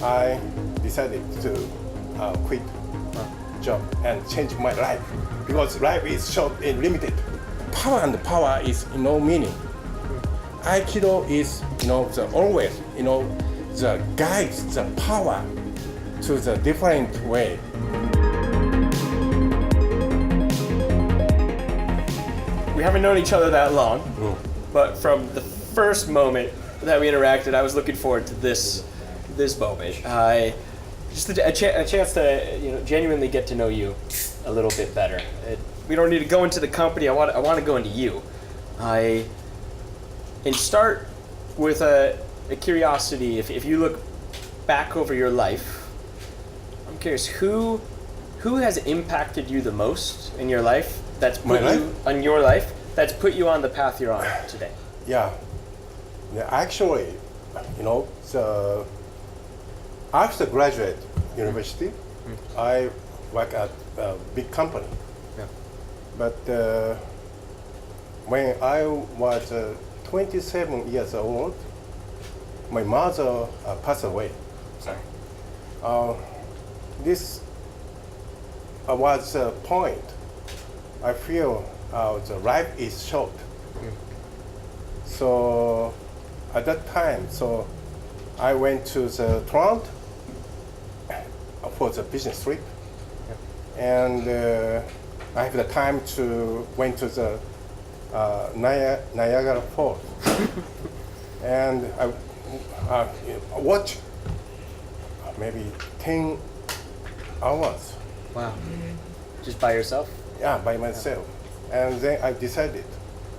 I decided to quit job and change my life because life is short and limited. Power and power is no meaning. Aikido is always the guides the power to the different way. We haven't known each other that long, but from the first moment that we interacted, I was looking forward to this moment. Just a chance to genuinely get to know you a little bit better. We don't need to go into the company. I want to go into you. And start with a curiosity. If you look back over your life, I'm curious who has impacted you the most in your life. That's put you on your life. That's put you on the path you're on today. Yeah. Actually, after graduate university, I work at a big company. Yeah. But when I was 27 years old, my mother passed away. Sorry. This was a point. I feel the life is short. So at that time, I went to the Toronto for the business trip, and I have the time to went to the Niagara Falls, and I watched maybe 10 hours. Wow. Just by yourself? Yeah, by myself. And then I decided,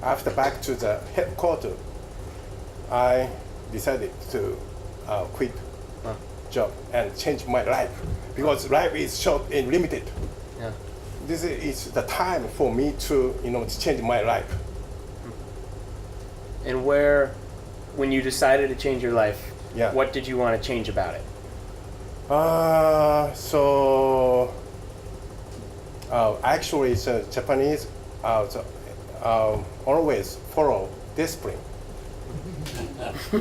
after back to the headquarters, I decided to quit job and change my life because life is short and limited. Yeah. This is the time for me to to change my life. And when you decided to change your life, what did you want to change about it? Actually, the Japanese always follow discipline.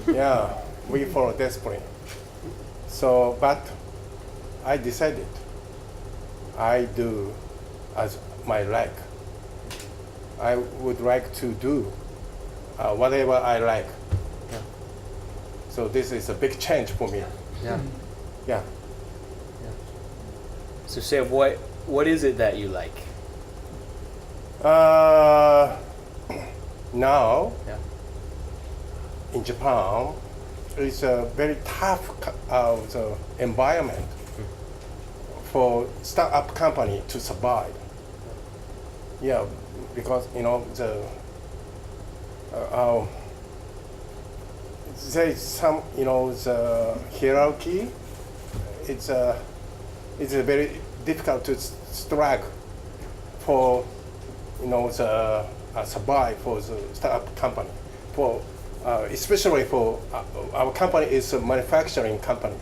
Yeah, we follow discipline. But I decided I do as my like. I would like to do whatever I like. Yeah. So this is a big change for me. Yeah. Yeah. So say what is it that you like? Now, Yeah. in Japan, it's a very tough the environment for startup company to survive. Yeah, because there is some the hierarchy. It's very difficult to strike for the survive for the startup company. For especially for our company is a manufacturing company.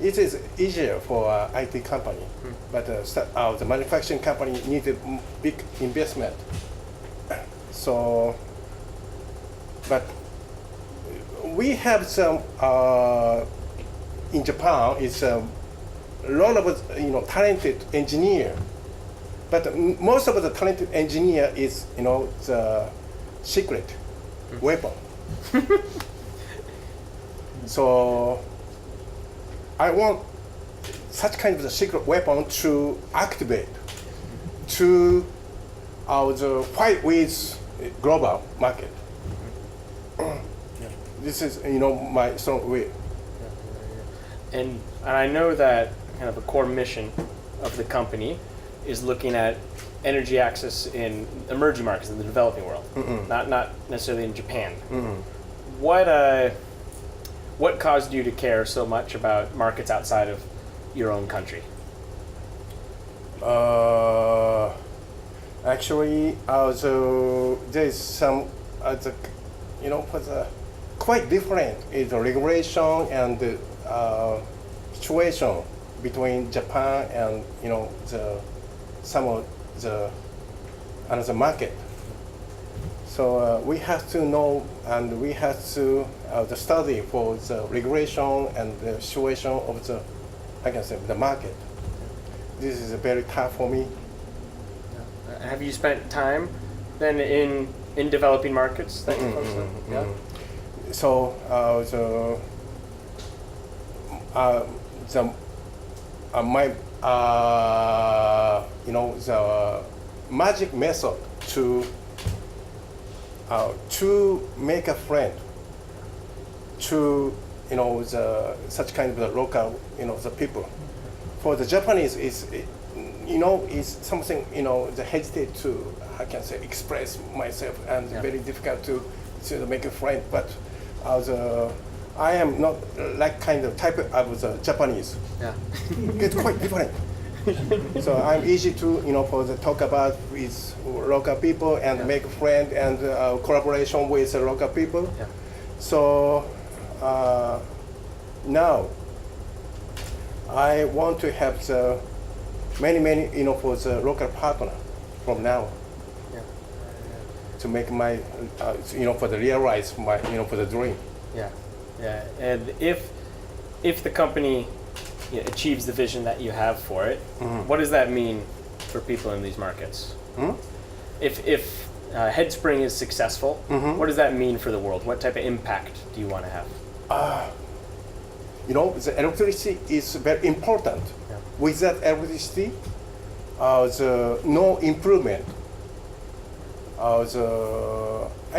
It is easier for IT company, but the manufacturing company needs a big investment. So, but we have some in Japan. It's a lot of talented engineer, but most of the talented engineer is the secret weapon. So I want such kind of a secret weapon to activate to the fight with global market. This is my strong will. And I know that kind of a core mission of the company is looking at energy access in emerging markets in the developing world, not necessarily in Japan. What caused you to care so much about markets outside of your own country? Actually, there's some for the quite different is the regulation and the situation between Japan and some of the another market. So we have to know and we have to the study for the regulation and the situation of the, I can say, the market. This is very tough for me. Have you spent time then in developing markets that you folks yeah? So my the magic method to make a friend to such kind of the local the people. For the Japanese is something the hesitate to, I can say, express myself and very difficult to make a friend. But I am not like kind of type of the Japanese. Yeah. It's quite different. So I'm easy to for the talk about with local people and make friend and collaboration with the local people. Yeah. So now I want to have the many for the local partner from now to make my for the realize my for the dream. Yeah, yeah. And if the company achieves the vision that you have for it, what does that mean for people in these markets? If Headspring is successful, what does that mean for the world? What type of impact do you want to have? The electricity is very important. Yeah. With that electricity, the no improvement. I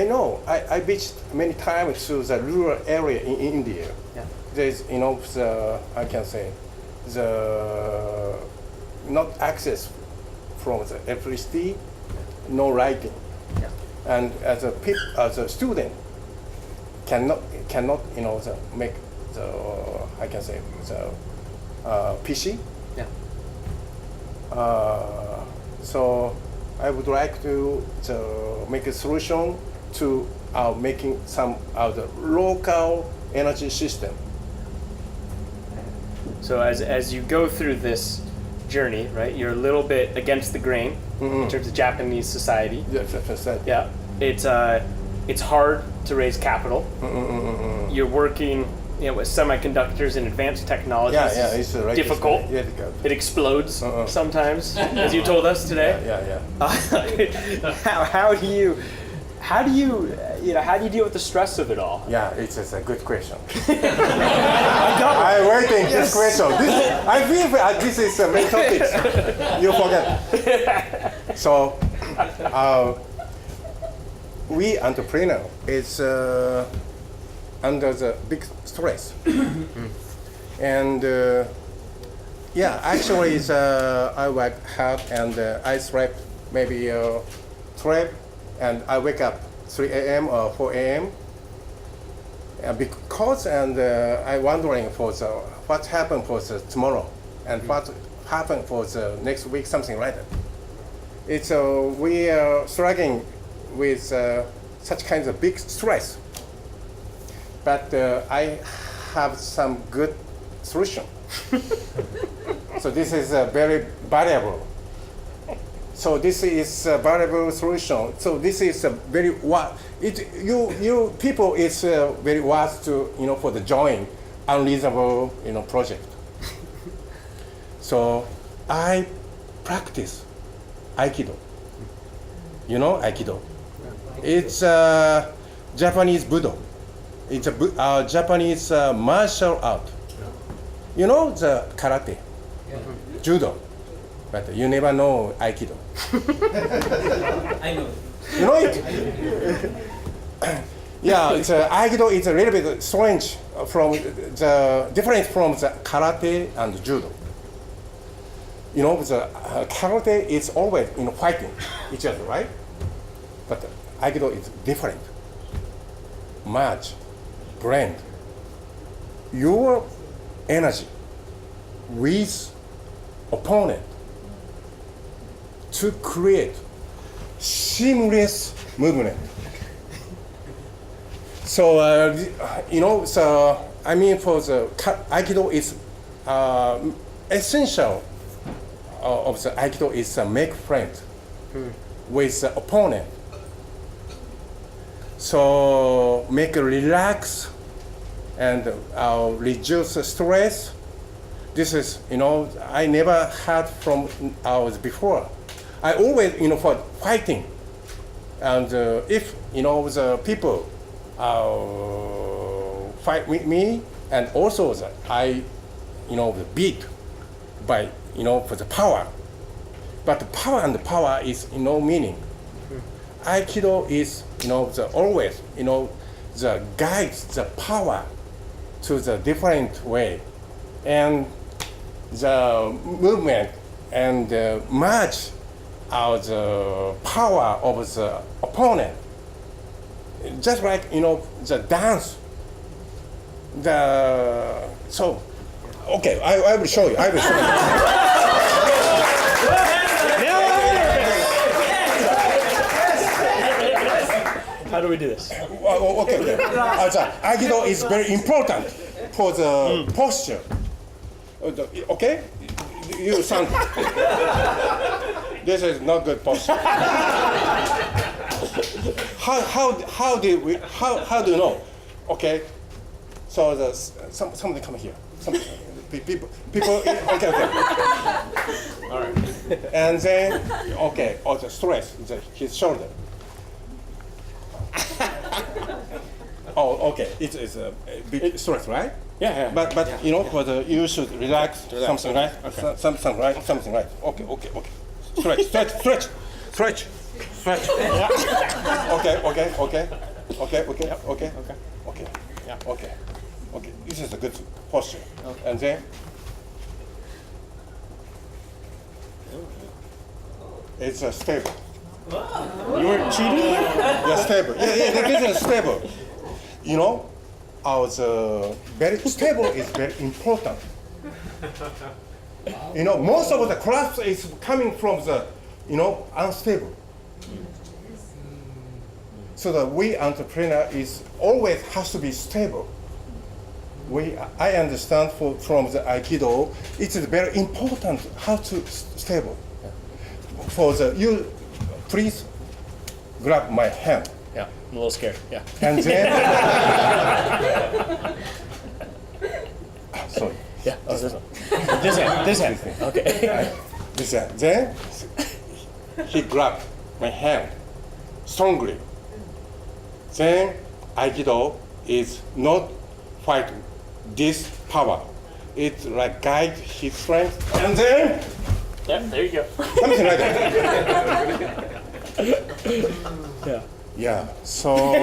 know I visited many times to the rural area in India. Yeah. There's the I can say the not access from the electricity, no lighting, and as a student cannot make the I can say the PC. Yeah. So I would like to make a solution to making some of the local energy system. So as you go through this journey, right, you're a little bit against the grain in terms of Japanese society. Yes, that's it. Yeah, it's hard to raise capital. You're working with semiconductors and advanced technologies. Yeah, it's difficult. It explodes sometimes, as you told us today. How do you deal with the stress of it all? Yeah, it's a good question. I'm waiting this question. I feel this is a main topic. You forget. So, we entrepreneur is under the big stress, and actually, I work hard and I sleep maybe 12, and I wake up 3 a.m. or 4 a.m. Because I'm wondering for what happened for tomorrow and what happened for the next week, something like that. It's we are struggling with such kinds of big stress, but I have some good solution. So this is very valuable. So this is a valuable solution. So this is a very you people is very worth to for the join Unreasonable project. So I practice Aikido. Aikido. It's Japanese Budo. It's a Japanese martial art. The karate, judo, but you never know Aikido. I know. You know it? Yeah, Aikido is a little bit strange different from the karate and judo. The karate is always fighting each other, right? But Aikido is different. Merge, blend your energy with opponent to create seamless movement. So I mean for the Aikido is essential of the Aikido is make friend with the opponent So make a relax and reduce the stress. This is, I never had from ours before. I always, for fighting. And if, the people fight with me, and also I, beat by, for the power. But the power and the power is no meaning. Aikido is, always, the guides the power to the different way. And the movement and match the power of the opponent. Just like, the dance. Okay, I will show you. How do we do this? Okay. Aikido is very important for the posture. Okay? You sound. This is not good posture. How do you know? Okay. So somebody come here. People. Okay. All right. And then the stress his shoulder. Oh, okay. It's a big stress, right? Yeah. But for you should relax. Something right. Okay. Something right. Okay. Stretch. Okay. This is a good posture. Okay. And then it's stable. You weren't cheating? Yeah, stable. Yeah, this is stable. Very stable is very important. Most of the collapse is coming from the, unstable. So the we entrepreneur is always has to be stable. I understand from the Aikido, it is very important how to stable. You please grab my hand. Yeah, I'm a little scared. Yeah. And then, sorry. Yeah. Oh, this one. This hand. Okay. This hand. Then he grabbed my hand strongly. Then Aikido is not fight this power. It's like guide his strength. And then. Yeah. There you go. Something like that. Yeah. Yeah. So.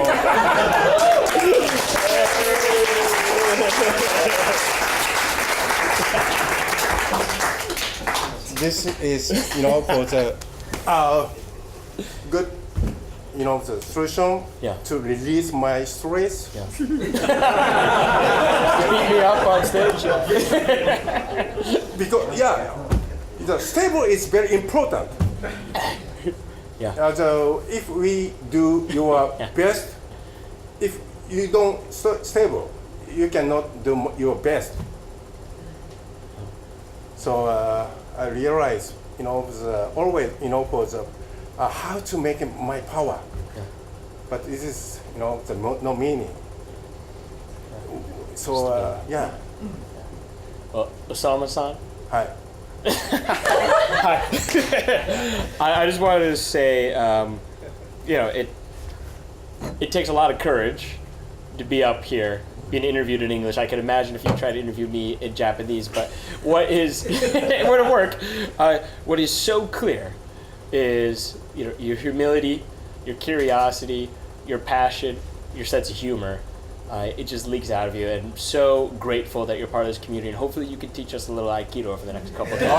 This is, for the good, the solution to release my stress. Yeah. Beat me up on stage. Because the stable is very important. Yeah. So if we do your best, if you don't stable, you cannot do your best. So I realize, always, for the how to make my power. Yeah. But this is, no meaning. So yeah. Osamu-san. Hi. Hi. I just wanted to say, it takes a lot of courage to be up here being interviewed in English. I can imagine if you tried to interview me in Japanese, but it wouldn't work. What is so clear is your humility, your curiosity, your passion, your sense of humor. It just leaks out of you, and I'm so grateful that you're part of this community, and hopefully you can teach us a little Aikido over the next couple of days.